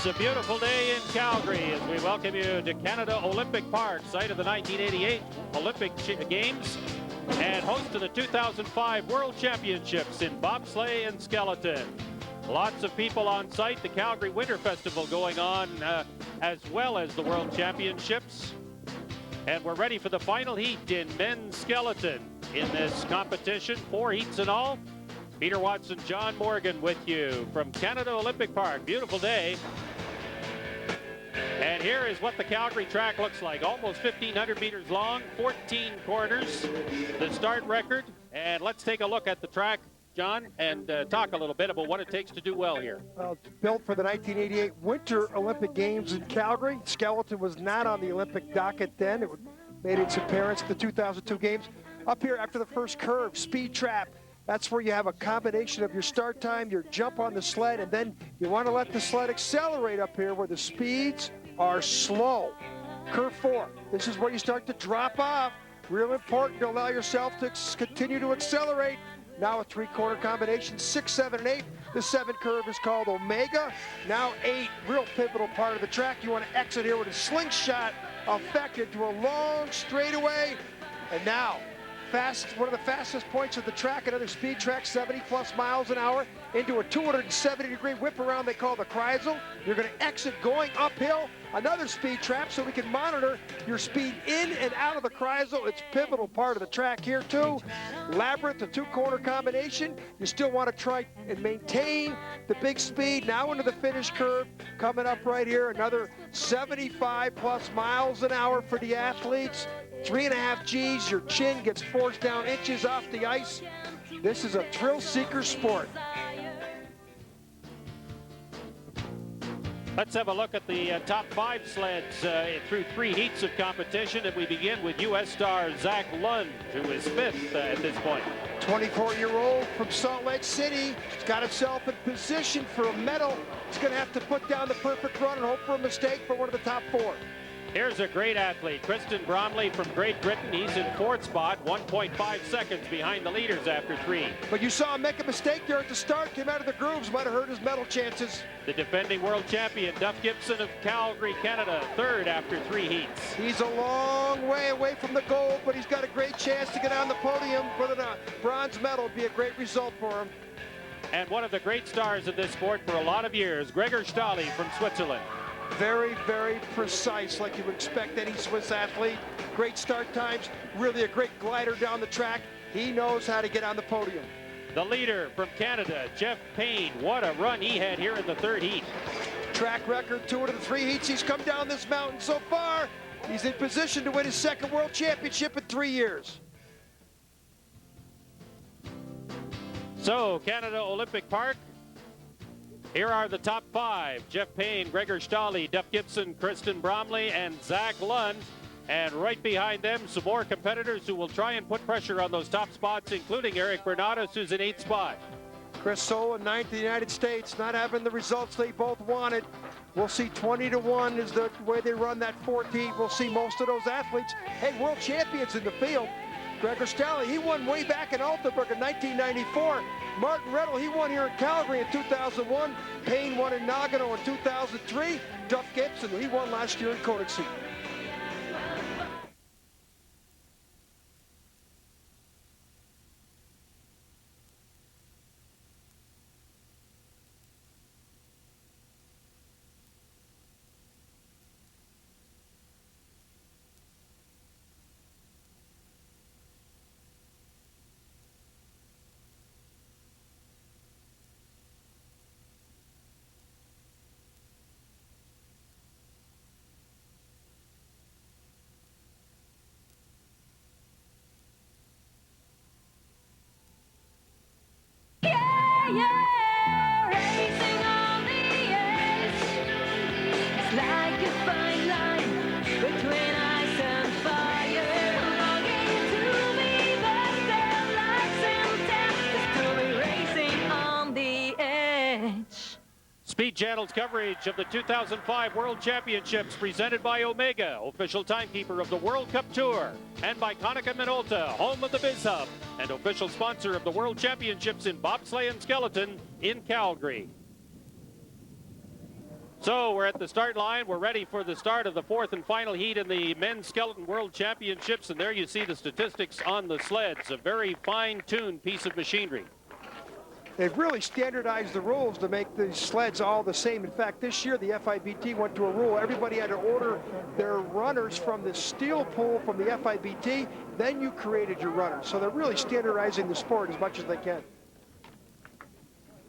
It's a beautiful day in Calgary as we welcome you to Canada Olympic Park, site of the 1988 Olympic Games and host to the 2005 World Championships in bobsleigh and skeleton. Lots of people on site, the Calgary Winter Festival going on as well as the World Championships. And we're ready for the final heat in men's skeleton in this competition. 4 heats in all. Peter Watson, John Morgan with you from Canada Olympic Park. Beautiful day. And here is what the Calgary track looks like. Almost 1,500 meters long, 14 corners, the start record. And let's take a look at the track, John, and talk a little bit about what it takes to do well here. Well, it's built for the 1988 Winter Olympic Games in Calgary. Skeleton was not on the Olympic docket then. It made its appearance at the 2002 Games. Up here after the first curve, speed trap. That's where you have a combination of your start time, your jump on the sled, and then you want to let the sled accelerate up here where the speeds are slow. Curve 4, this is where you start to drop off. Real important to allow yourself to continue to accelerate. Now a 3-corner combination, 6, 7, and 8. The 7 curve is called Omega. Now 8, real pivotal part of the track. You want to exit here with a slingshot effect into a long straightaway. And now, one of the fastest points of the track, another speed track, 70+ miles an hour, into a 270-degree whip around they call the Kreisel. You're going to exit going uphill, another speed trap, so we can monitor your speed in and out of the Kreisel. It's a pivotal part of the track here too. Labyrinth, a 2-corner combination. You still want to try and maintain the big speed. Now into the finish curve, coming up right here, another 75+ miles an hour for the athletes. 3.5 G's, your chin gets forced down inches off the ice. This is a thrill seeker sport. Let's have a look at the top 5 sleds through 3 heats of competition, and we begin with U.S. star Zach Lund, who is 5th at this point. 24-year-old from Salt Lake City. He's got himself in position for a medal. He's going to have to put down the perfect run and hope for a mistake for one of the top 4. Here's a great athlete, Kristen Bromley from Great Britain. He's in 4th spot, 1.5 seconds behind the leaders after 3. But you saw him make a mistake there at the start, came out of the grooves, might have hurt his medal chances. The defending world champion, Duff Gibson of Calgary, Canada, 3rd after 3 heats. He's a long way away from the gold, but he's got a great chance to get on the podium for the bronze medal. It'd be a great result for him. And one of the great stars of this sport for a lot of years, Gregor Stahli from Switzerland. Very, very precise, like you would expect any Swiss athlete. Great start times, really a great glider down the track. He knows how to get on the podium. The leader from Canada, Jeff Payne. What a run he had here in the 3rd heat. Track record, 2 out of the 3 heats he's come down this mountain so far. He's in position to win his 2nd world championship in 3 years. So, Canada Olympic Park. Here are the top 5. Jeff Payne, Gregor Stahli, Duff Gibson, Kristen Bromley, and Zach Lund. And right behind them, some more competitors who will try and put pressure on those top spots, including Eric Bernados, who's in 8th spot. Chris Sola, 9th in the United States, not having the results they both wanted. We'll see 20-1 is the way they run that 4th heat. We'll see most of those athletes. Hey, world champions in the field. Gregor Stahli, he won way back in Altenburg in 1994. Martin Rettel, he won here in Calgary in 2001. Payne won in Nagano in 2003. Duff Gibson, he won last year in Königssee. Speed Channel's coverage of the 2005 World Championships presented by Omega, official timekeeper of the World Cup Tour, and by Konica Minolta, home of the Biz Hub, and official sponsor of the World Championships in bobsleigh and skeleton in Calgary. So we're at the start line. We're ready for the start of the fourth and final heat in the Men's Skeleton World Championships. And there you see the statistics on the sleds. A very fine-tuned piece of machinery. They've really standardized the rules to make the sleds all the same. In fact, this year the FIBT went to a rule. Everybody had to order their runners from the steel pool from the FIBT. Then you created your runners. So they're really standardizing the sport as much as they can.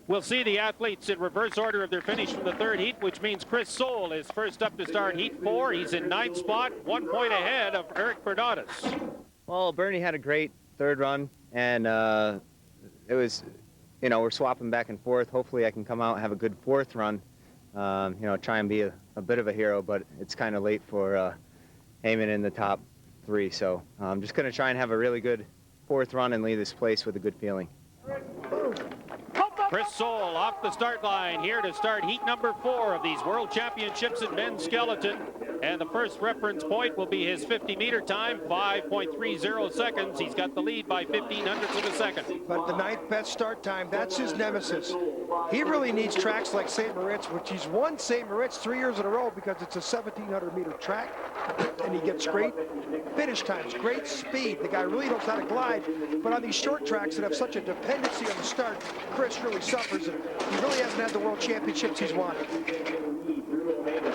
We'll see the athletes in reverse order of their finish from the third heat, which means Chris Soule is first up to start heat 4. He's in 9th spot, 1 point ahead of Eric Bernardus. Well, Bernie had a great third run, and it was, you know, we're swapping back and forth. Hopefully I can come out and have a good fourth run, you know, try and be a bit of a hero, but it's kind of late for aiming in the top 3. So I'm just going to try and have a really good fourth run and leave this place with a good feeling. Chris Soule off the start line here to start heat number 4 of these World Championships in men's skeleton. And the first reference point will be his 50-meter time, 5.30 seconds. He's got the lead by 0.15 of a second. But the 9th best start time, that's his nemesis. He really needs tracks like St. Moritz, which he's won St. Moritz 3 years in a row because it's a 1,700-meter track, and he gets great finish times, great speed. The guy really knows how to glide, but on these short tracks that have such a dependency on the start, Chris really suffers, and he really hasn't had the World Championships he's wanted.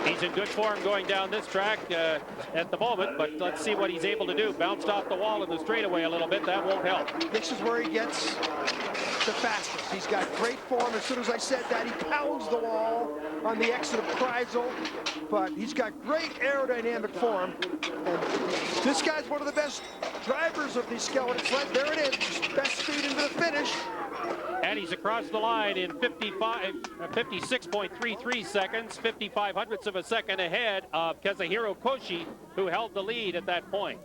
He's in good form going down this track at the moment, but let's see what he's able to do. Bounced off the wall in the straightaway a little bit. That won't help. This is where he gets the fastest. He's got great form. As soon as I said that, he pounds the wall on the exit of Kreisel, but he's got great aerodynamic form. And this guy's one of the best drivers of these skeleton sleds. There it is, best speed into the finish. And he's across the line in 56.33 seconds, 55 hundredths of a second ahead of Kazuhiro Koshi, who held the lead at that point.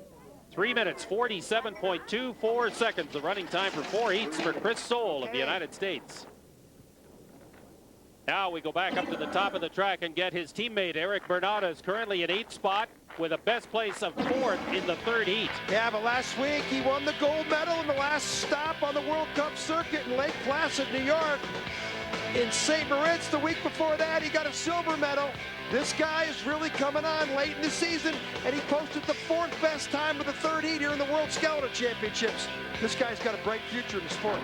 3 minutes, 47.24 seconds, the running time for 4 heats for Chris Soule of the United States. Now we go back up to the top of the track and get his teammate, Eric Bernardus, currently in 8th spot with a best place of 4th in the third heat. Yeah, but last week he won the gold medal in the last stop on the World Cup circuit in Lake Placid, New York. In St. Moritz the week before that, he got a silver medal. This guy is really coming on late in the season, and he posted the 4th best time of the third heat here in the World Skeleton Championships. This guy's got a bright future in the sport.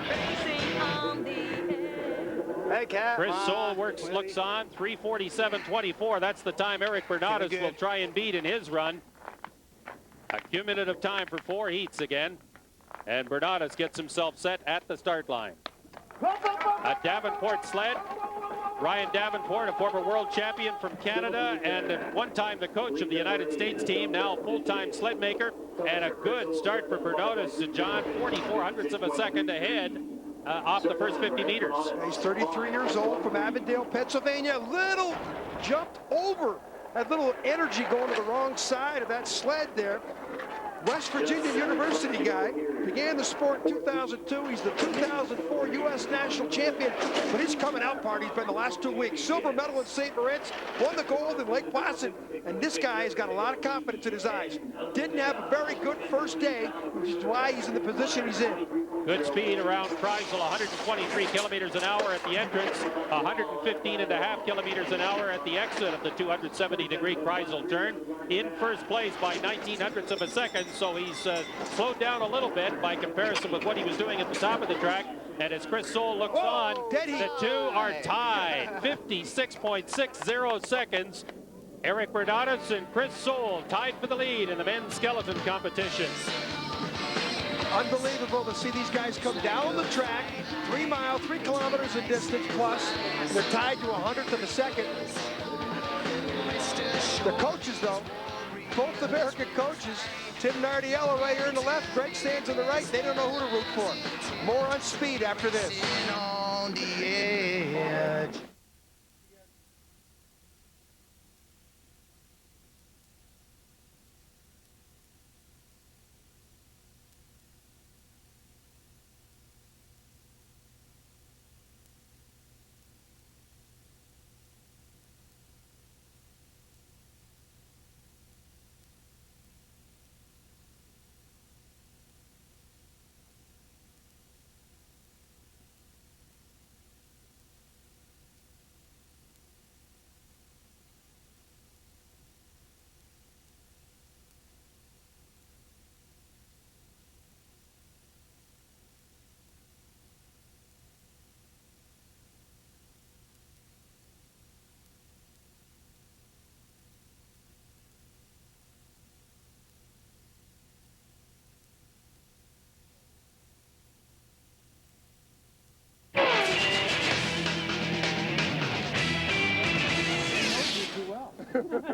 Hey, Cat. Chris Soule looks on, 3:47.24. That's the time Eric Bernardus will try and beat in his run. A cumulative time for 4 heats again. And Bernardus gets himself set at the start line. A Davenport sled. Ryan Davenport, a former world champion from Canada and at one time the coach of the United States team, now full-time sled maker. And a good start for Bernardus, John, 44 hundredths of a second ahead off the first 50 meters. He's 33 years old from Avondale, Pennsylvania. Little jumped over, had little energy going to the wrong side of that sled there. West Virginia University guy, began the sport in 2002. He's the 2004 U.S. national champion, but his coming out party's been the last 2 weeks. Silver medal in St. Moritz, won the gold in Lake Placid, and this guy has got a lot of confidence in his eyes. Didn't have a very good first day, which is why he's in the position he's in. Good speed around Kreisel, 123 kilometers an hour at the entrance, 115.5 kilometers an hour at the exit of the 270-degree Kreisel turn. In first place by 19 hundredths of a second, so he's slowed down a little bit by comparison with what he was doing at the top of the track. And as Chris Soule looks on, the two are tied, 56.60 seconds. Eric Bernardus and Chris Soule tied for the lead in the men's skeleton competition. Unbelievable to see these guys come down the track, 3 miles, 3 kilometers in distance plus. They're tied to 100th of a second. The coaches, though, both American coaches, Tim Nardiello right here on the left, Greg Sands on the right, they don't know who to root for. More on speed after this. On the edge.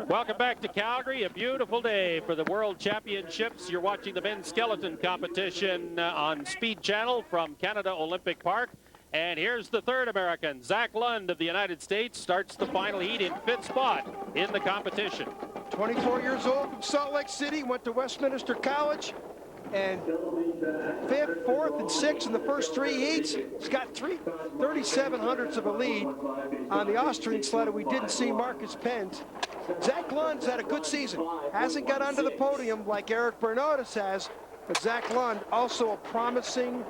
Welcome back to Calgary. A beautiful day for the World Championships. You're watching the men's skeleton competition on Speed Channel from Canada Olympic Park. And here's the third American. Zach Lund of the United States starts the final heat in 5th spot in the competition. 24 years old from Salt Lake City, went to Westminster College, and 5th, 4th, and 6th in the first 3 heats. He's got 37 hundredths of a lead on the Austrian sled. We didn't see Marcus Pence. Zach Lund's had a good season. Hasn't got onto the podium like Eric Bernardus has, but Zach Lund also a promising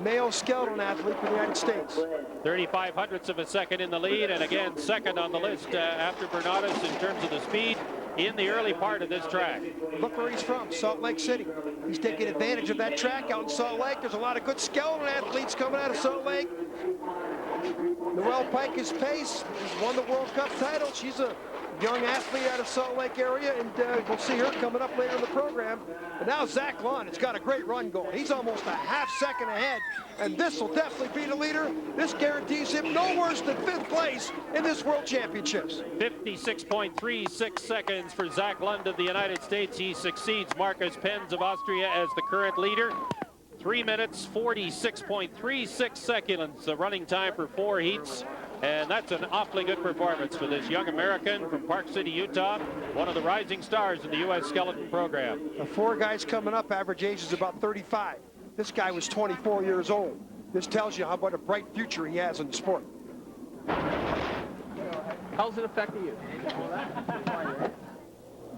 male skeleton athlete for the United States. 35 hundredths of a second in the lead, and again second on the list after Bernardus in terms of the speed in the early part of this track. Look where he's from, Salt Lake City. He's taking advantage of that track out in Salt Lake. There's a lot of good skeleton athletes coming out of Salt Lake. Noelle Pike is pace. He's won the World Cup title. She's a young athlete out of Salt Lake area, and we'll see her coming up later in the program. But now Zach Lund has got a great run going. He's almost a half second ahead, and this will definitely be the leader. This guarantees him no worse than 5th place in this World Championships. 56.36 seconds for Zach Lund of the United States. He succeeds Marcus Pence of Austria as the current leader. 3 minutes, 46.36 seconds, the running time for 4 heats. And that's an awfully good performance for this young American from Park City, Utah, one of the rising stars in the U.S. skeleton program. The 4 guys coming up, average age is about 35. This guy was 24 years old. This tells you how about a bright future he has in the sport. How's it affecting you?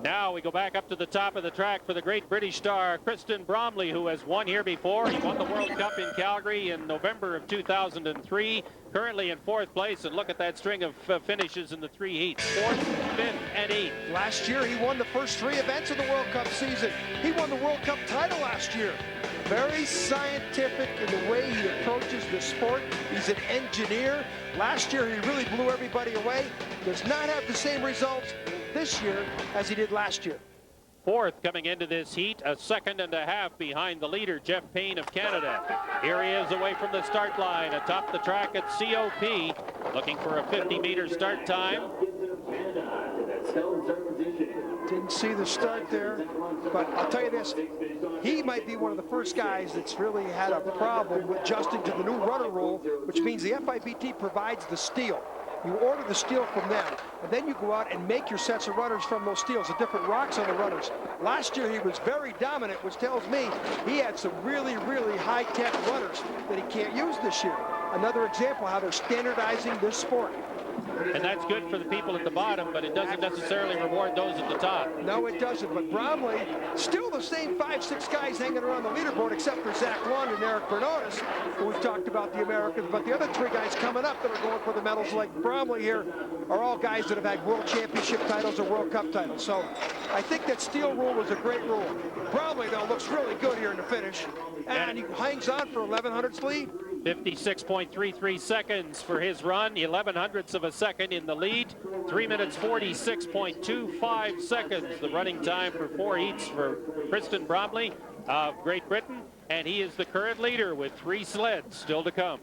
Now we go back up to the top of the track for the great British star Kristen Bromley, who has won here before. He won the World Cup in Calgary in November of 2003. Currently in 4th place, and look at that string of finishes in the 3 heats. 4th, 5th, and 8th. Last year, he won the first 3 events of the World Cup season. He won the World Cup title last year. Very scientific in the way he approaches the sport. He's an engineer. Last year, he really blew everybody away. Does not have the same results this year as he did last year. 4th coming into this heat, a 2.5 seconds behind the leader, Jeff Payne of Canada. Here he is away from the start line atop the track at COP, looking for a 50-meter start time. Didn't see the start there, but I'll tell you this, he might be one of the first guys that's really had a problem with adjusting to the new runner rule, which means the FIBT provides the steel. You order the steel from them, and then you go out and make your sets of runners from those steels, the different rocks on the runners. Last year, he was very dominant, which tells me he had some really, really high-tech runners that he can't use this year. Another example how they're standardizing this sport. And that's good for the people at the bottom, but it doesn't necessarily reward those at the top. No, it doesn't. But Bromley, still the same 5-6 guys hanging around the leaderboard, except for Zach Lund and Eric Bernardus, who we've talked about the Americans. But the other 3 guys coming up that are going for the medals, like Bromley here, are all guys that have had World Championship titles or World Cup titles. So I think that steel rule was a great rule. Bromley, though, looks really good here in the finish. And he hangs on for 1100ths lead. 56.33 seconds for his run, 11 hundredths of a second in the lead. 3 minutes 46.25 seconds, the running time for 4 heats for Kristen Bromley of Great Britain, and he is the current leader with 3 sleds still to come.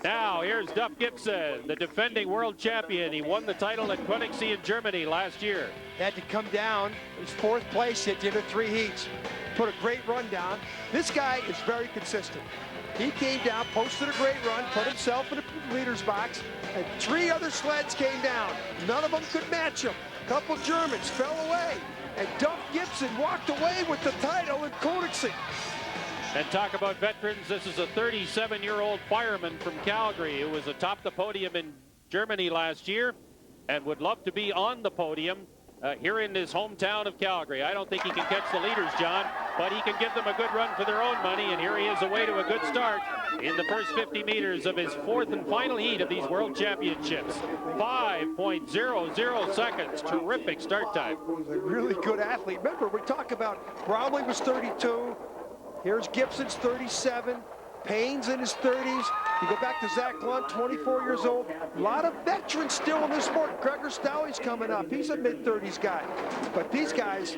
Now, here's Duff Gibson, the defending world champion. He won the title at Königssee in Germany last year. Had to come down. He's 4th place at the end of 3 heats. Put a great run down. This guy is very consistent. He came down, posted a great run, put himself in the leader's box, and 3 other sleds came down. None of them could match him. A couple Germans fell away, and Duff Gibson walked away with the title in Königssee. And talk about veterans, this is a 37-year-old fireman from Calgary who was atop the podium in Germany last year and would love to be on the podium here in his hometown of Calgary. I don't think he can catch the leaders, John, but he can give them a good run for their own money, and here he is away to a good start in the first 50 meters of his 4th and final heat of these World Championships. 5.00 seconds, terrific start time. He's a really good athlete. Remember, we talk about Bromley was 32. Here's Gibson's 37, Payne's in his 30s. You go back to Zach Lund, 24 years old. A lot of veterans still in this sport. Gregor Stowey's coming up. He's a mid-30s guy. But these guys,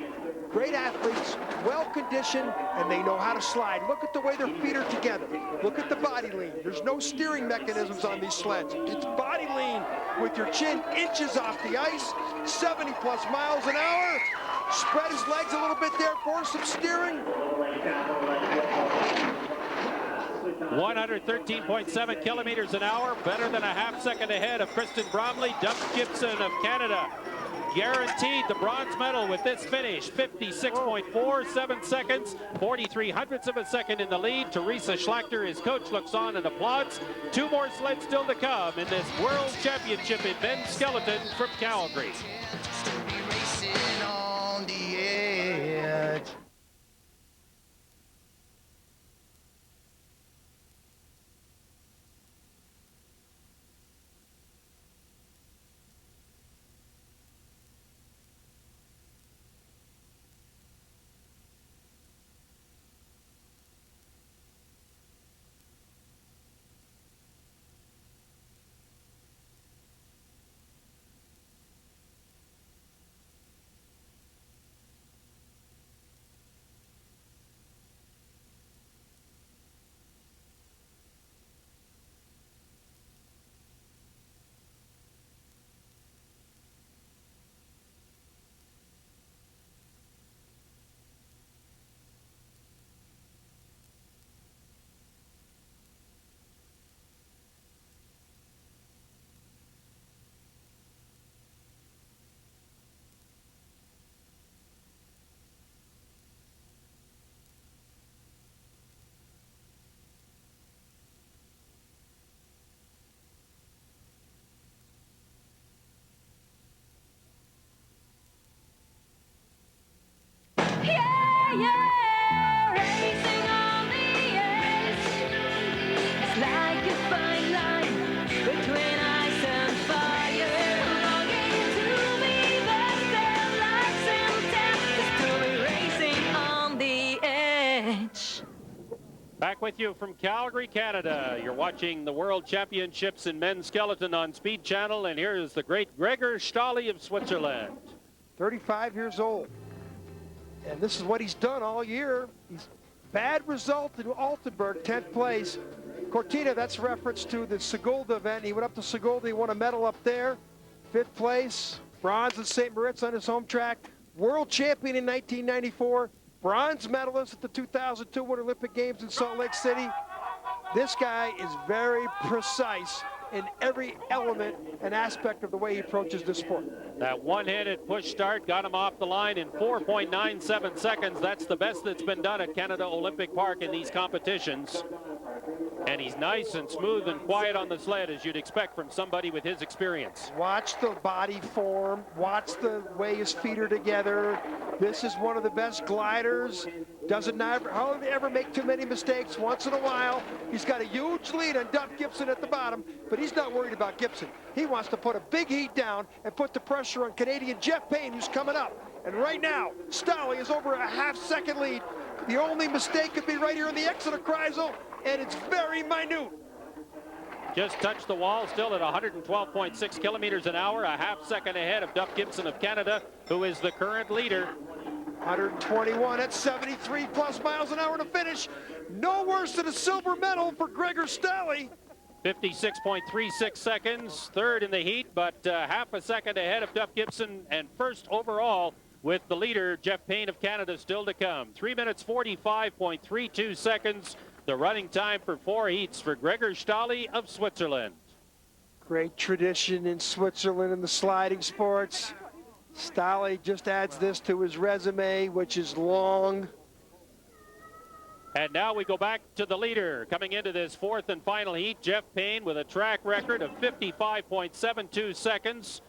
Great athletes, well-conditioned, and they know how to slide. Look at the way their feet are together. Look at the body lean. There's no steering mechanisms on these sleds. It's body lean with your chin inches off the ice, 70-plus miles an hour. Spread his legs a little bit there for some steering. 113.7 kilometers an hour, better than a half second ahead of Kristen Bromley. Doug Gibson of Canada guaranteed the bronze medal with this finish. 56.47 seconds, 43 hundredths of a second in the lead. Teresa Schlachter, his coach, looks on and applauds. 2 more sleds still to come in this World Championship in men's skeleton from Calgary. Back with you from Calgary, Canada. You're watching the World Championships in men's skeleton on Speed Channel, and here is the great Gregor Stahli of Switzerland. 35 years old. And this is what he's done all year. He's bad result in Altenburg, 10th place. Cortina, that's reference to the Sigulda event. He went up to Sigulda, he won a medal up there. 5th place, bronze in St. Moritz on his home track. World champion in 1994. Bronze medalist at the 2002 Winter Olympic Games in Salt Lake City. This guy is very precise in every element and aspect of the way he approaches this sport. That one-handed push start got him off the line in 4.97 seconds. That's the best that's been done at Canada Olympic Park in these competitions. And he's nice and smooth and quiet on the sled, as you'd expect from somebody with his experience. Watch the body form. Watch the way his feet are together. This is one of the best gliders. Doesn't hardly ever make too many mistakes. Once in a while, he's got a huge lead on Duff Gibson at the bottom, but he's not worried about Gibson. He wants to put a big heat down and put the pressure on Canadian Jeff Payne, who's coming up. And right now, Stahli is over a half-second lead. The only mistake could be right here in the exit of Kreisel, and it's very minute. Just touched the wall, still at 112.6 kilometers an hour, a half second ahead of Duff Gibson of Canada, who is the current leader. 121 at 73 plus miles an hour to finish. No worse than a silver medal for Gregor Stahli. 56.36 seconds, third in the heat, but half a second ahead of Duff Gibson, and first overall with the leader, Jeff Payne of Canada, still to come. 3 minutes 45.32 seconds. The running time for 4 heats for Gregor Stahli of Switzerland. Great tradition in Switzerland in the sliding sports. Stahli just adds this to his resume, which is long. And now we go back to the leader. Coming into this 4th and final heat, Jeff Payne with a track record of 55.72 seconds.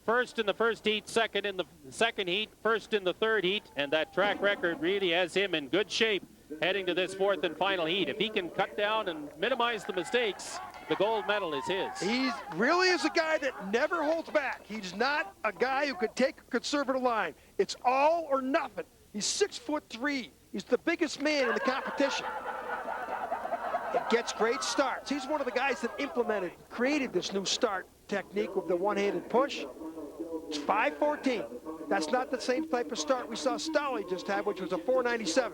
First in the first heat, second in the second heat, first in the third heat, and that track record really has him in good shape heading to this 4th and final heat. If he can cut down and minimize the mistakes, the gold medal is his. He really is a guy that never holds back. He's not a guy who could take a conservative line. It's all or nothing. He's 6'3". He's the biggest man in the competition. It gets great starts. He's one of the guys that created this new start technique with the one-handed push. It's 5:14. That's not the same type of start we saw Stolle just have, which was a 4.97.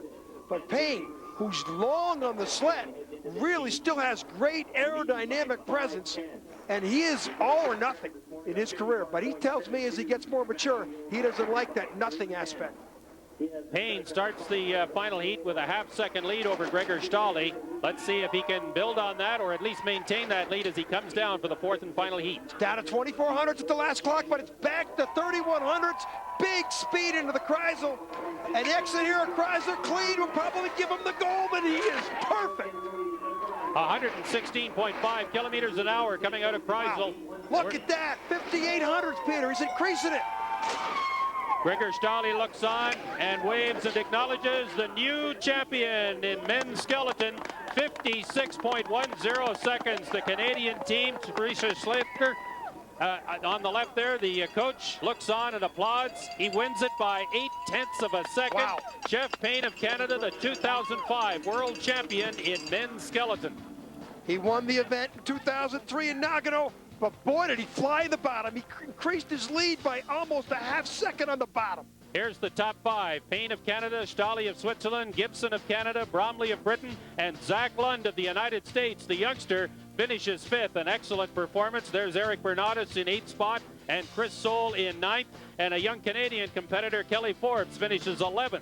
But Payne, who's long on the sled, really still has great aerodynamic presence, and he is all or nothing in his career. But he tells me as he gets more mature, he doesn't like that nothing aspect. Payne starts the final heat with a half-second lead over Gregor Stolle. Let's see if he can build on that or at least maintain that lead as he comes down for the fourth and final heat. Down to 2400s at the last clock, but it's back to 3100s. Big speed into the Kreisel. And the exit here at Chrysler clean will probably give him the goal, but he is perfect. 116.5 kilometers an hour coming out of Kreisel. Wow. Look at that, 5800s, Peter. He's increasing it. Gregor Stolle looks on and waves and acknowledges the new champion in men's skeleton. 56.10 seconds. The Canadian team, Teresa Schleifer, on the left there, the coach looks on and applauds. He wins it by 0.8 of a second. Wow. Jeff Payne of Canada, the 2005 world champion in men's skeleton. He won the event in 2003 in Nagano, but boy, did he fly the bottom. He increased his lead by almost a half second on the bottom. Here's the top five. Payne of Canada, Stolle of Switzerland, Gibson of Canada, Bromley of Britain, and Zach Lund of the United States. The youngster finishes fifth, an excellent performance. There's Eric Bernardus in eighth spot and Chris Soule in ninth. And a young Canadian competitor, Kelly Forbes, finishes 11th.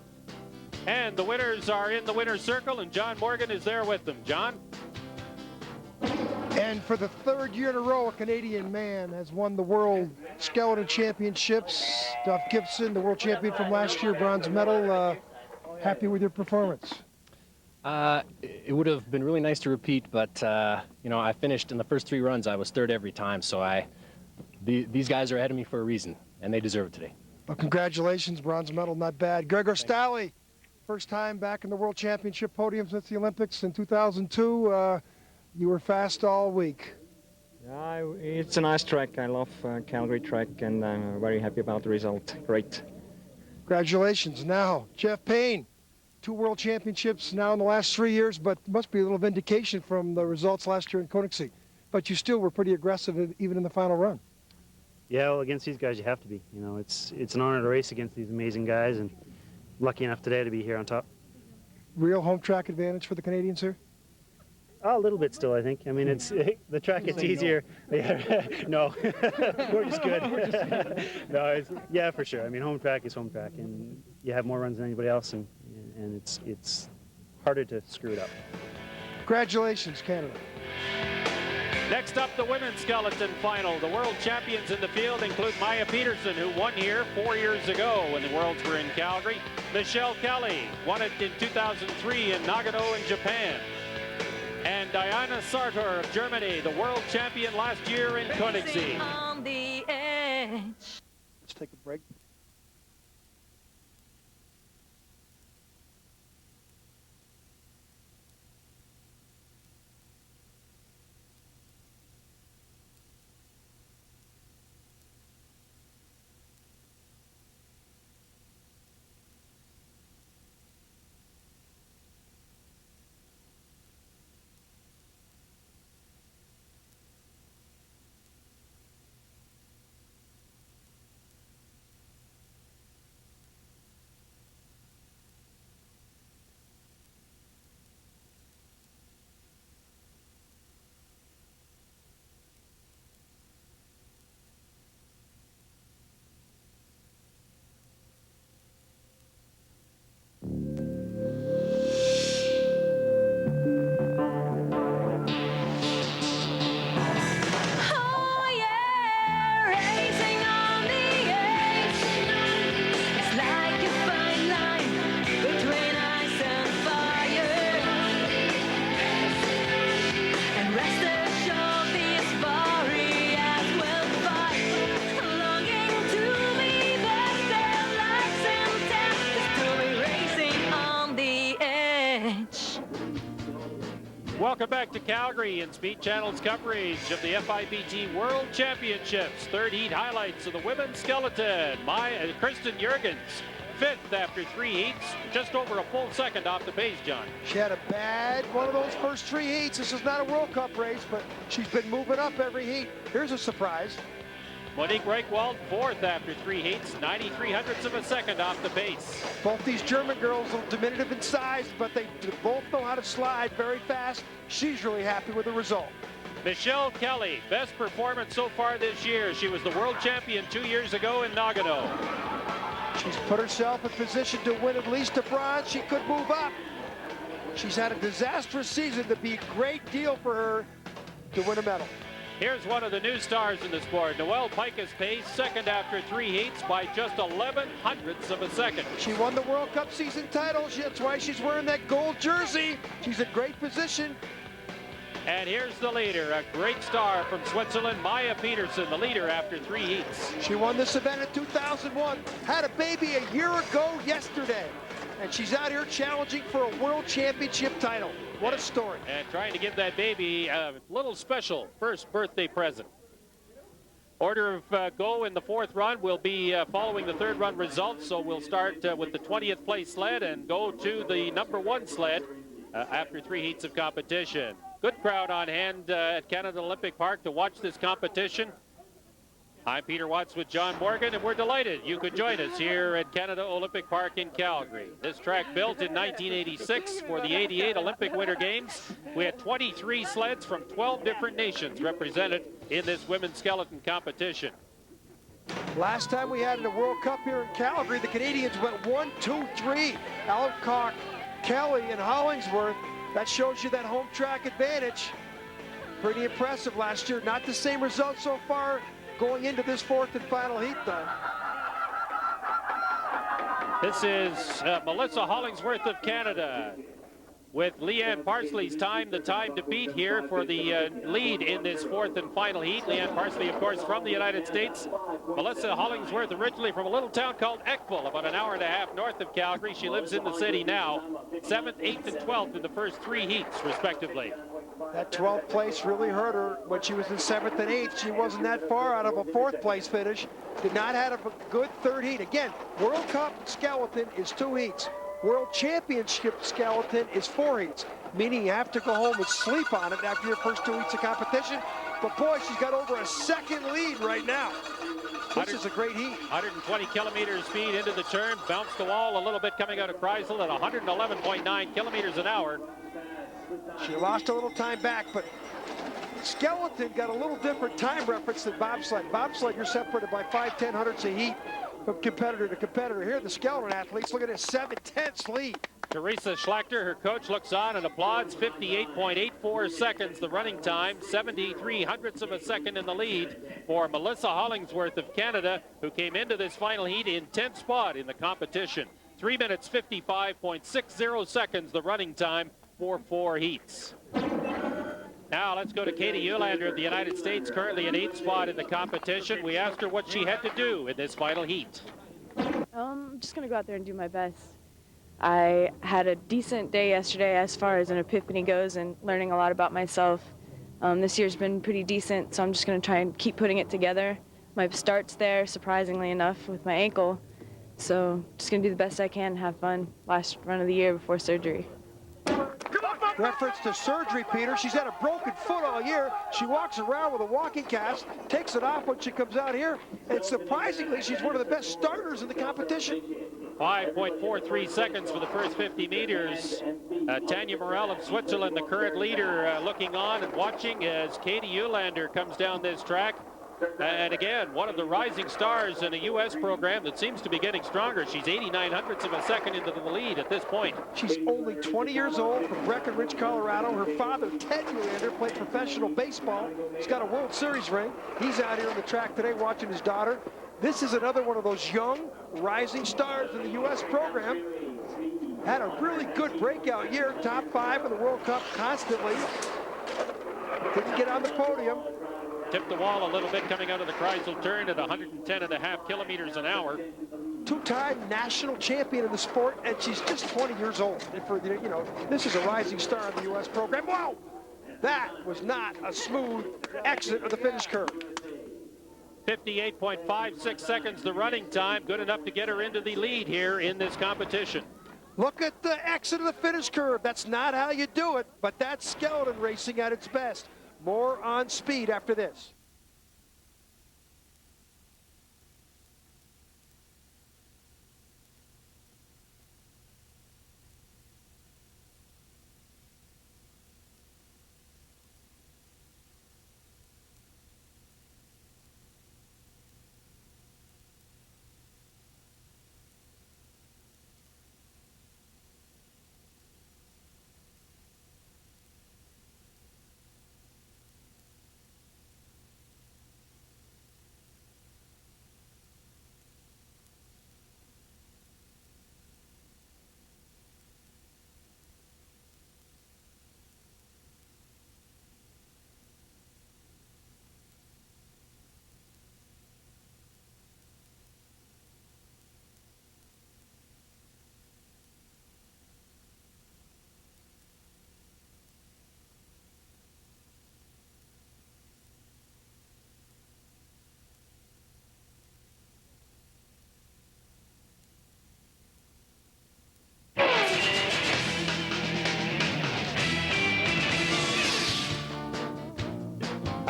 And the winners are in the winner's circle, and John Morgan is there with them. John? And for the third year in a row, a Canadian man has won the World Skeleton Championships. Duff Gibson, the world champion from last year, bronze medal. Happy with your performance? It would have been really nice to repeat, but you know, I finished in the first three runs. I was third every time, so these guys are ahead of me for a reason, and they deserve it today. Well, congratulations, bronze medal, not bad. Gregor Stolle, first time back in the World Championship podium since the Olympics in 2002. You were fast all week. Yeah, it's a nice track. I love Calgary track, and I'm very happy about the result. Great. Congratulations. Now, Jeff Payne, 2 World Championships now in the last 3 years, but must be a little vindication from the results last year in Koenigsegg. But you still were pretty aggressive even in the final run. Yeah, well, against these guys you have to be. You know, it's an honor to race against these amazing guys, and lucky enough today to be here on top. Real home track advantage for the Canadians here? A little bit still, I think. I mean, it's the track gets easier. No. Yeah, no, we're just good. No, yeah, for sure. I mean, home track is home track, and you have more runs than anybody else, and it's harder to screw it up. Congratulations, Canada. Next up, the women's skeleton final. The world champions in the field include Maya Peterson, who won here 4 years ago when the Worlds were in Calgary. Michelle Kelly won it in 2003 in Nagano in Japan. And Diana Sartor of Germany, the world champion last year in Koenigsegg. Let's take a break. Welcome back to Calgary and Speed Channel's coverage of the FIBT World Championships. Third heat highlights of the women's skeleton. Kristen Jurgens, fifth after 3 heats, just over a full second off the pace, John. She had a bad one of those first 3 heats. This is not a World Cup race, but she's been moving up every heat. Here's a surprise. Monique Reichwald, fourth after 3 heats, 93 hundredths of a second off the pace. Both these German girls are diminutive in size, but they both know how to slide very fast. She's really happy with the result. Michelle Kelly, best performance so far this year. She was the world champion 2 years ago in Nagano. She's put herself in position to win at least a bronze. She could move up. She's had a disastrous season. It'd be a great deal for her to win a medal. Here's one of the new stars in the sport. Noelle Pikus paced second after 3 heats by just 11 hundredths of a second. She won the World Cup season title. That's why she's wearing that gold jersey. She's in great position. And here's the leader, a great star from Switzerland, Maya Peterson, the leader after 3 heats. She won this event in 2001, had a baby a year ago yesterday, and she's out here challenging for a world championship title. What a story. And trying to give that baby a little special first birthday present. Order of go in the fourth run will be following the third run results, so we'll start with the 20th place sled and go to the number 1 sled after 3 heats of competition. Good crowd on hand at Canada Olympic Park to watch this competition. I'm Peter Watts with John Morgan, and we're delighted you could join us here at Canada Olympic Park in Calgary. This track built in 1986 for the 88 Olympic Winter Games. We had 23 sleds from 12 different nations represented in this women's skeleton competition. Last time we had in the World Cup here in Calgary, the Canadians went 1, 2, 3. Alcock, Kelly, and Hollingsworth. That shows you that home track advantage. Pretty impressive last year. Not the same result so far going into this fourth and final heat, though. This is Melissa Hollingsworth of Canada with Leanne Parsley's time, the time to beat here for the lead in this fourth and final heat. Leanne Parsley, of course, from the United States. Melissa Hollingsworth, originally from a little town called Eckville, about an hour and a half north of Calgary. She lives in the city now. 7th, 8th, and 12th in the first 3 heats, respectively. That 12th place really hurt her when she was in 7th and 8th. She wasn't that far out of a 4th place finish. Did not have a good third heat. Again, World Cup skeleton is 2 heats. World Championship skeleton is 4 heats, meaning you have to go home and sleep on it after your first 2 heats of competition. But boy, she's got over a second lead right now. This is a great heat. 120 kilometers speed into the turn, bounced the wall a little bit coming out of Kreisel at 111.9 kilometers an hour. She lost a little time back, but skeleton got a little different time reference than bobsled. Bobsled, you're separated by 5/10 hundredths a heat from competitor to competitor. Here, the skeleton athletes, look at this 7/10 lead. Teresa Schlachter, her coach, looks on and applauds. 58.84 seconds, the running time. 73 hundredths of a second in the lead for Melissa Hollingsworth of Canada, who came into this final heat in 10th spot in the competition. 3 minutes, 55.60 seconds, the running time for 4 heats. Now let's go to Katie Eulander of the United States, currently in 8th spot in the competition. We asked her what she had to do in this final heat. I'm just going to go out there and do my best. I had a decent day yesterday as far as an epiphany goes and learning a lot about myself. This year's been pretty decent, so I'm just going to try and keep putting it together. My start's there, surprisingly enough, with my ankle. So just going to do the best I can and have fun. Last run of the year before surgery. Reference to surgery, Peter. She's had a broken foot all year. She walks around with a walking cast, takes it off when she comes out here, and surprisingly, she's one of the best starters in the competition. 5.43 seconds for the first 50 meters. Tanya Morel of Switzerland, the current leader, looking on and watching as Katie Eulander comes down this track. And again, one of the rising stars in a U.S. program that seems to be getting stronger. She's 89 hundredths of a second into the lead at this point. She's only 20 years old from Breckenridge, Colorado. Her father, Ted Eulander, played professional baseball. He's got a World Series ring. He's out here on the track today watching his daughter. This is another one of those young, rising stars in the U.S. program. Had a really good breakout year, top 5 in the World Cup constantly. Didn't get on the podium. Tipped the wall a little bit coming out of the Kreisel turn at 110.5 kilometers an hour. Two-time national champion in the sport, and she's just 20 years old. And for, you know, this is a rising star in the U.S. program. Wow! That was not a smooth exit of the finish curve. 58.56 seconds the running time, good enough to get her into the lead here in this competition. Look at the exit of the finish curve. That's not how you do it, but that's skeleton racing at its best. More on speed after this.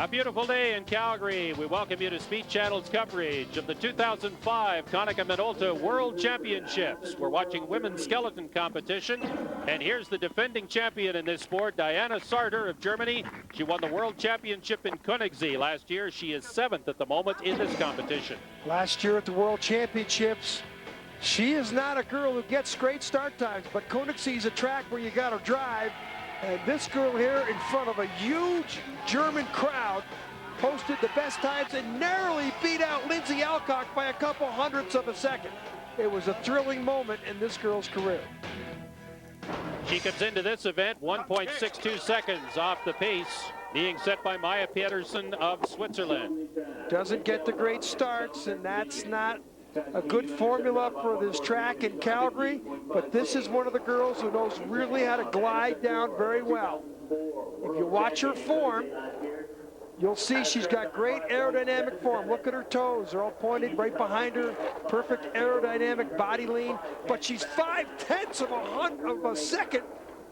A beautiful day in Calgary. We welcome you to Speed Channel's coverage of the 2005 Konica Minolta World Championships. We're watching women's skeleton competition, and here's the defending champion in this sport, Diana Sarter of Germany. She won the World Championship in Königssee last year. She is 7th at the moment in this competition. Last year at the World Championships, she is not a girl who gets great start times, but Königssee is a track where you got to drive. And this girl here in front of a huge German crowd posted the best times and narrowly beat out Lindsay Alcock by a couple hundredths of a second. It was a thrilling moment in this girl's career. She comes into this event 1.62 seconds off the pace being set by Maya Pedersen of Switzerland. Doesn't get the great starts, and that's not a good formula for this track in Calgary, but this is one of the girls who knows really how to glide down very well. If you watch her form, you'll see she's got great aerodynamic form. Look at her toes, they're all pointed right behind her. Perfect aerodynamic body lean, but she's 0.5 of a second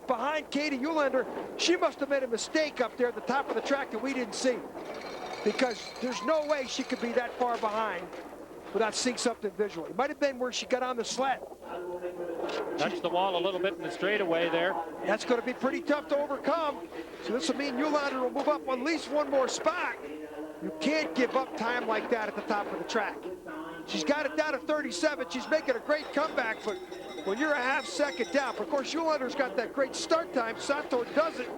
behind Katie Eulander. She must have made a mistake up there at the top of the track that we didn't see, because there's no way she could be that far behind without seeing something visually. It might have been where she got on the sled. Touched the wall a little bit in the straightaway there. That's going to be pretty tough to overcome. So this will mean Eulander will move up at least one more spot. You can't give up time like that at the top of the track. She's got it down to 37. She's making a great comeback, but when you're a half second down, of course, Eulander's got that great start time. Sato doesn't.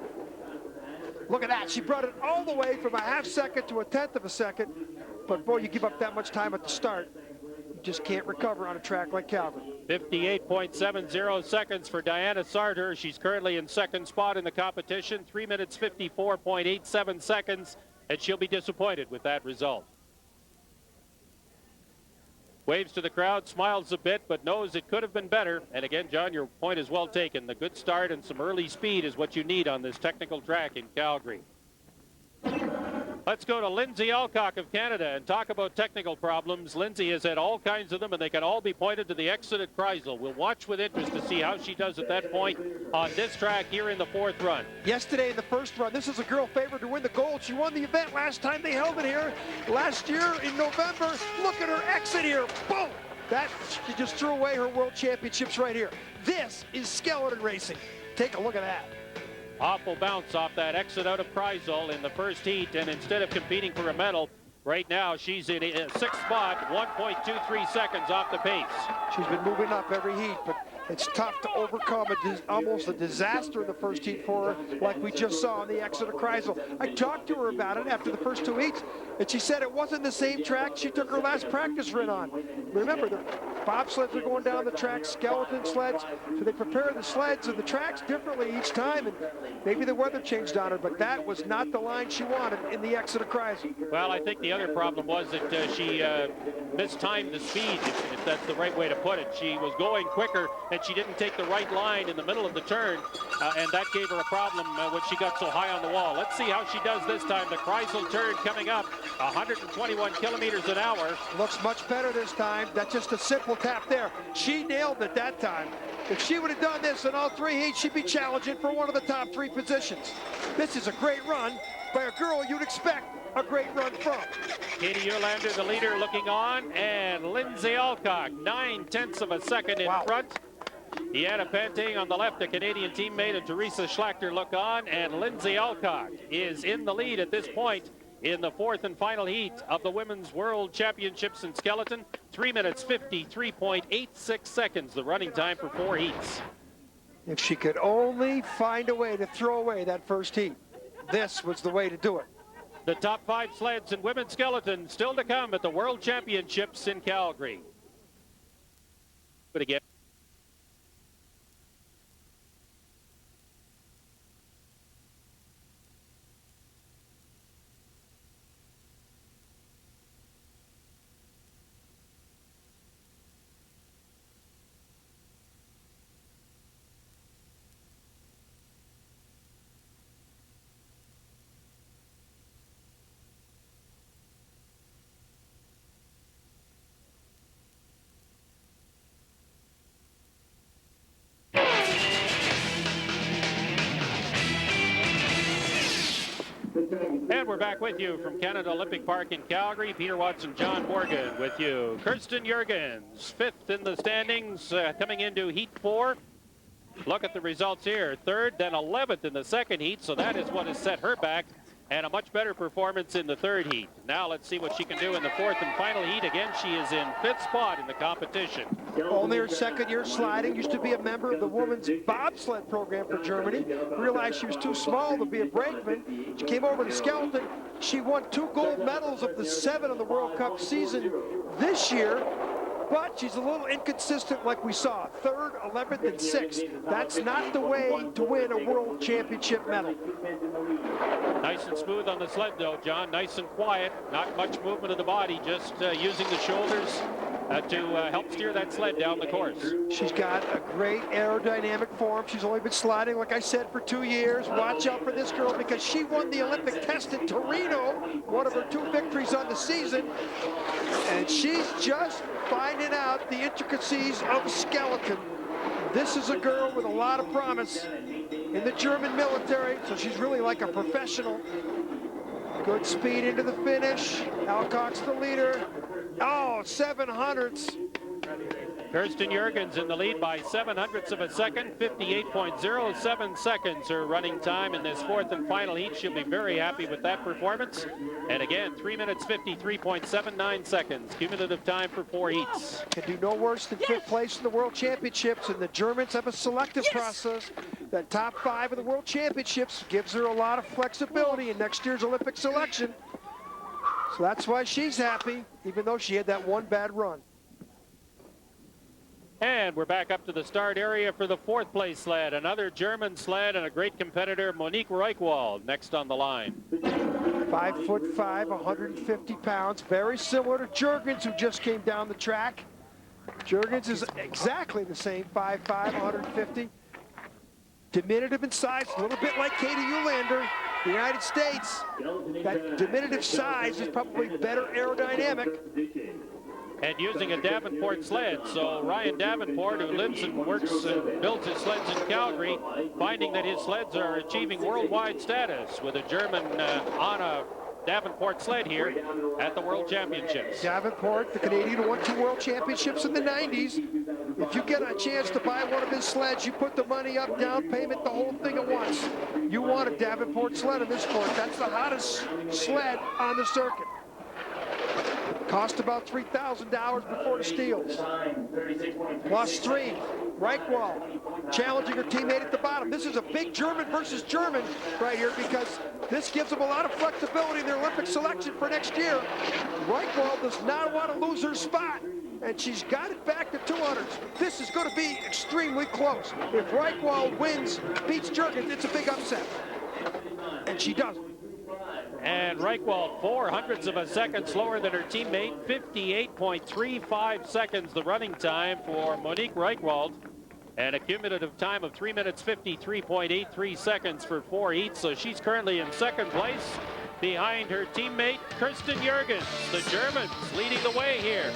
Look at that. She brought it all the way from a half second to a 1/10 of a second. But boy, you give up that much time at the start, you just can't recover on a track like Calgary. 58.70 seconds for Diana Sarter. She's currently in second spot in the competition, 3 minutes 54.87 seconds, and she'll be disappointed with that result. Waves to the crowd, smiles a bit, but knows it could have been better. And again, John, your point is well taken. The good start and some early speed is what you need on this technical track in Calgary. Let's go to Lindsay Alcock of Canada and talk about technical problems. Lindsay has had all kinds of them, and they can all be pointed to the exit at Kreisel. We'll watch with interest to see how she does at that point on this track here in the 4th run. Yesterday in the 1st run, this is a girl favored to win the gold. She won the event last time they held it here. Last year in November, look at her exit here. Boom! That, she just threw away her world championships right here. This is skeleton racing. Take a look at that. Awful bounce off that exit out of Kreisel in the first heat, and instead of competing for a medal, right now she's in a 6th spot, 1.23 seconds off the pace. She's been moving up every heat, but it's tough to overcome almost a disaster in the first heat for her, like we just saw on the exit of Kreisel. I talked to her about it after the first 2 heats, and she said it wasn't the same track she took her last practice run on. Remember, the bobsleds are going down the track, skeleton sleds, so they prepare the sleds and the tracks differently each time, and maybe the weather changed on her, but that was not the line she wanted in the exit of Kreisel. Well, I think the other problem was that she mistimed the speed, if that's the right way to put it. She was going quicker, and she didn't take the right line in the middle of the turn, and that gave her a problem when she got so high on the wall. Let's see how she does this time. The Kreisel turn coming up, 121 kilometers an hour. Looks much better this time. That's just a simple tap there. She nailed it that time. If she would have done this in all 3 heats, she'd be challenging for one of the top 3 positions. This is a great run by a girl you'd expect a great run from. Katie Eulander, the leader, looking on, and Lindsay Alcock, 0.9 of a second in front. Deanna Panting on the left, a Canadian teammate, and Teresa Schlachter look on, and Lindsay Alcock is in the lead at this point in the 4th and final heat of the Women's World Championships in skeleton. 3 minutes 53.86 seconds, the running time for 4 heats. If she could only find a way to throw away that first heat, this was the way to do it. The top 5 sleds in women's skeleton still to come at the World Championships in Calgary. But again, And we're back with you from Canada Olympic Park in Calgary. Peter Watson, John Morgan with you. Kirsten Jurgens, 5th in the standings, coming into Heat 4. Look at the results here. 3rd, then 11th in the 2nd heat, so that is what has set her back. And a much better performance in the 3rd heat. Now let's see what she can do in the 4th and final heat. Again, she is in 5th spot in the competition. Only her 2nd year sliding. Used to be a member of the women's bobsled program for Germany. Realized she was too small to be a brakeman. She came over to skeleton. She won 2 gold medals of the 7 of the World Cup season this year. But she's a little inconsistent like we saw. 3rd, 11th, and 6th. That's not the way to win a world championship medal. Nice and smooth on the sled, though, John. Nice and quiet. Not much movement of the body, just using the shoulders to help steer that sled down the course. She's got a great aerodynamic form. She's only been sliding, like I said, for 2 years. Watch out for this girl because she won the Olympic test in Torino, one of her 2 victories on the season. And she's just finding out the intricacies of skeleton. This is a girl with a lot of promise in the German military, so she's really like a professional. Good speed into the finish. Alcock's the leader. Oh, 700ths. Kirsten Jurgens in the lead by 700ths of a second, 58.07 seconds her running time in this 4th and final heat. She'll be very happy with that performance. And again, 3 minutes 53.79 seconds, cumulative time for 4 heats. Can do no worse than 5th place in the World Championships, and the Germans have a selective process. That top 5 of the World Championships gives her a lot of flexibility in next year's Olympic selection. So that's why she's happy, even though she had that 1 bad run. And we're back up to the start area for the 4th place sled. Another German sled and a great competitor, Monique Reichwald, next on the line. 5'5", 150 pounds, very similar to Jurgens, who just came down the track. Jurgens is exactly the same, 5'5", 150. Diminutive in size, a little bit like Katie Eulander, the United States. That diminutive size is probably better aerodynamic. And using a Davenport sled. So Ryan Davenport, who lives and works and builds his sleds in Calgary, finding that his sleds are achieving worldwide status with a German on a Davenport sled here at the World Championships. Davenport, the Canadian, who won 2 World Championships in the 90s. If you get a chance to buy one of his sleds, you put the money up, down payment, the whole thing at once. You want a Davenport sled in this sport. That's the hottest sled on the circuit. Cost about $3,000 before the steals. +3, Reichwald challenging her teammate at the bottom. This is a big German versus German right here because this gives them a lot of flexibility in their Olympic selection for next year. Reichwald does not want to lose her spot, and she's got it back to 200s. This is going to be extremely close. If Reichwald wins, beats Jurgens, it's a big upset. And she doesn't. And Reichwald, 400ths of a second slower than her teammate, 58.35 seconds the running time for Monique Reichwald, and a cumulative time of 3 minutes 53.83 seconds for 4 heats. So she's currently in 2nd place behind her teammate Kirsten Jurgens. The Germans leading the way here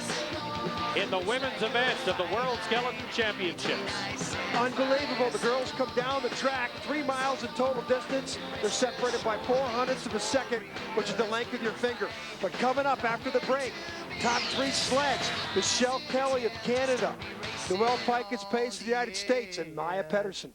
in the women's event of the World Skeleton Championships. Unbelievable. The girls come down the track, 3 miles in total distance. They're separated by 400ths of a second, which is the length of your finger. But coming up after the break, top 3 sleds, Michelle Kelly of Canada, Noelle Pikus Pace of the United States, and Maya Pedersen.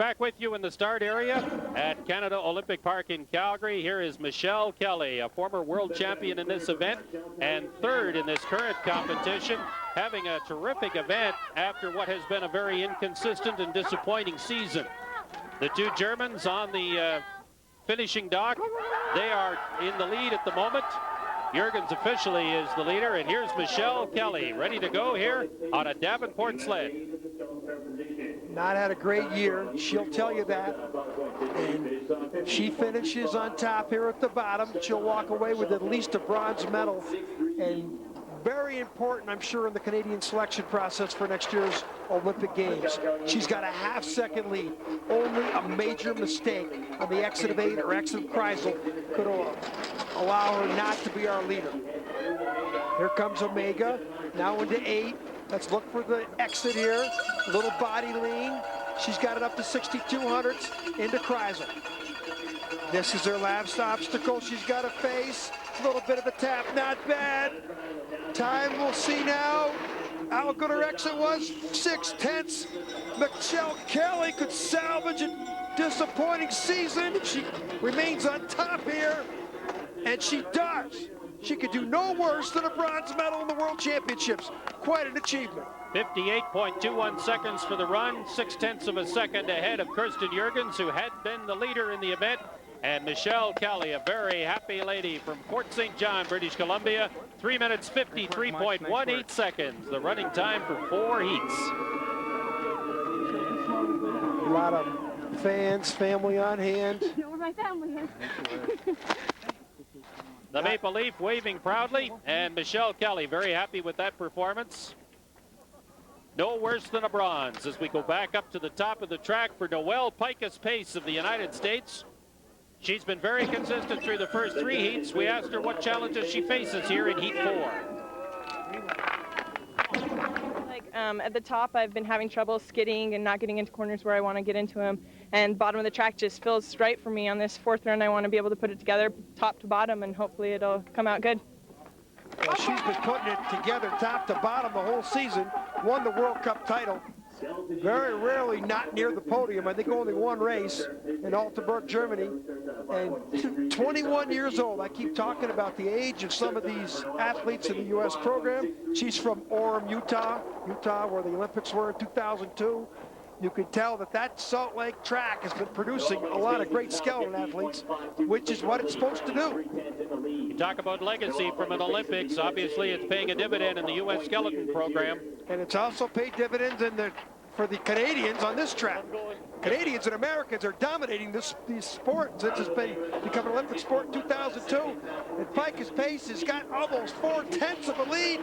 back with you in the start area at Canada Olympic Park in Calgary. Here is Michelle Kelly, a former world champion in this event and third in this current competition, having a terrific event after what has been a very inconsistent and disappointing season. The two Germans on the finishing dock, they are in the lead at the moment. Jurgens officially is the leader, and here's Michelle Kelly ready to go here on a Davenport sled. Not had a great year, she'll tell you that. And she finishes on top here at the bottom. She'll walk away with at least a bronze medal. And very important, I'm sure, in the Canadian selection process for next year's Olympic Games. She's got a half-second lead. Only a major mistake on the exit of 8 or exit of Kreisel could allow her not to be our leader. Here comes Omega, now into 8. Let's look for the exit here. Little body lean. She's got it up to 6,200 into Kreisel. This is her last obstacle she's got to face. A little bit of a tap, not bad. Time we'll see now. How good her exit was, 6/10. Michelle Kelly could salvage a disappointing season. She remains on top here, and she does. She could do no worse than a bronze medal in the World Championships. Quite an achievement. 58.21 seconds for the run, 6/10 of a second ahead of Kirsten Jurgens, who had been the leader in the event. And Michelle Kelly, a very happy lady from Fort St. John, British Columbia, 3 minutes 53.18 seconds, the running time for 4 heats. A lot of fans, family on hand. You know where my family is. The Maple Leaf waving proudly, and Michelle Kelly very happy with that performance. No worse than a bronze as we go back up to the top of the track for Noelle Picus-Pace of the United States. She's been very consistent through the first 3 heats. We asked her what challenges she faces here in Heat 4. At the top, I've been having trouble skidding and not getting into corners where I want to get into them. And bottom of the track just feels right for me on this 4th run. I want to be able to put it together top to bottom, and hopefully it'll come out good. Well, she's been putting it together top to bottom the whole season. Won the World Cup title. Very rarely not near the podium. I think only one race in Altenburg, Germany. And 21 years old. I keep talking about the age of some of these athletes in the U.S. program. She's from Orem, Utah, where the Olympics were in 2002. You can tell that that Salt Lake track has been producing a lot of great skeleton athletes, which is what it's supposed to do. You talk about legacy from an Olympics. Obviously, it's paying a dividend in the U.S. skeleton program. And it's also paid dividends for the Canadians on this track. Canadians and Americans are dominating these sports. This has become an Olympic sport in 2002. And Picus-Pace has got almost 4/10 of a lead.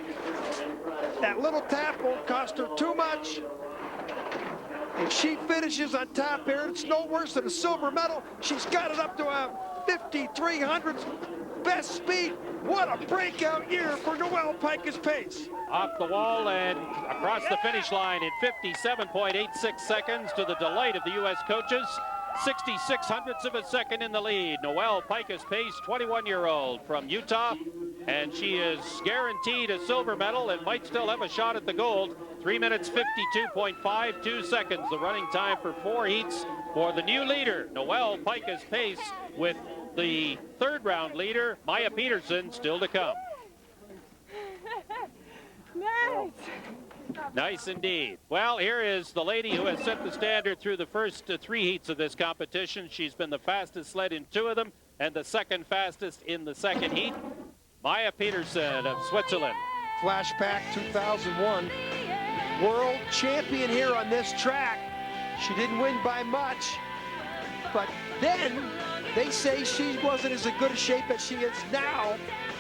That little tap won't cost her too much. And she finishes on top here. It's no worse than a silver medal. She's got it up to a 5,300th best speed. What a breakout year for Noelle Picus-Pace. Off the wall and across the finish line in 57.86 seconds to the delight of the U.S. coaches. 66/100ths of a second in the lead. Noelle Picus-Pace, 21-year-old from Utah, and she is guaranteed a silver medal and might still have a shot at the gold. 3 minutes 52.52 seconds, the running time for 4 heats for the new leader, Noelle Picus-Pace, with the 3rd round leader, Maya Peterson, still to come. Nice. Nice indeed. Well, here is the lady who has set the standard through the first 3 heats of this competition. She's been the fastest sled in 2 of them and the 2nd fastest in the 2nd heat. Maya Peterson of Switzerland. Flashback 2001. World champion here on this track. She didn't win by much, but then they say she wasn't as good a shape as she is now,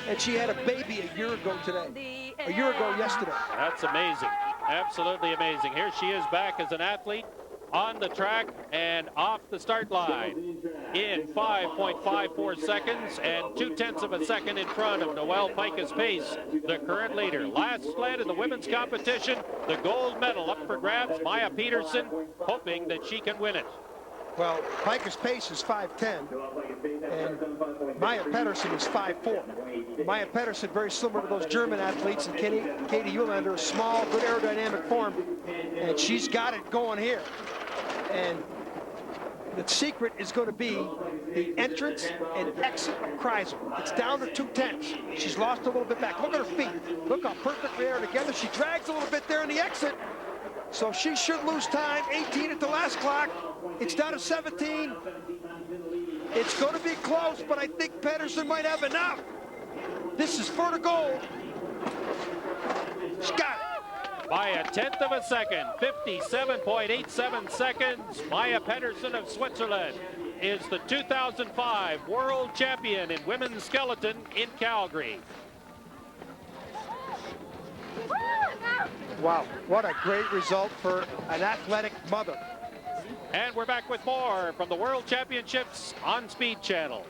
and she had a baby a year ago today. A year ago yesterday. That's amazing. Absolutely amazing. Here she is back as an athlete on the track and off the start line in 5.54 seconds and 2/10 of a second in front of Noelle Picus-Pace, the current leader. Last sled in the women's competition, the gold medal up for grabs. Maya Peterson hoping that she can win it. Well, Picus-Pace is 5'10", and Maya Pedersen is 5'4". Maya Pedersen, very similar to those German athletes, and Katie Uhlander, a small, good aerodynamic form, and she's got it going here. And The secret is going to be the entrance and exit of Kreisel. It's down to 2/10. She's lost a little bit back. Look at her feet. Look how perfect they are together. She drags a little bit there in the exit. So she should lose time. 18 at the last clock. It's down to 17. It's going to be close, but I think Pedersen might have enough. This is for the gold. She's got it. By a tenth of a second, 57.87 seconds. Maya Pedersen of Switzerland is the 2005 world champion in women's skeleton in Calgary. Wow, what a great result for an athletic mother. And we're back with more from the World Championships on Speed Channel.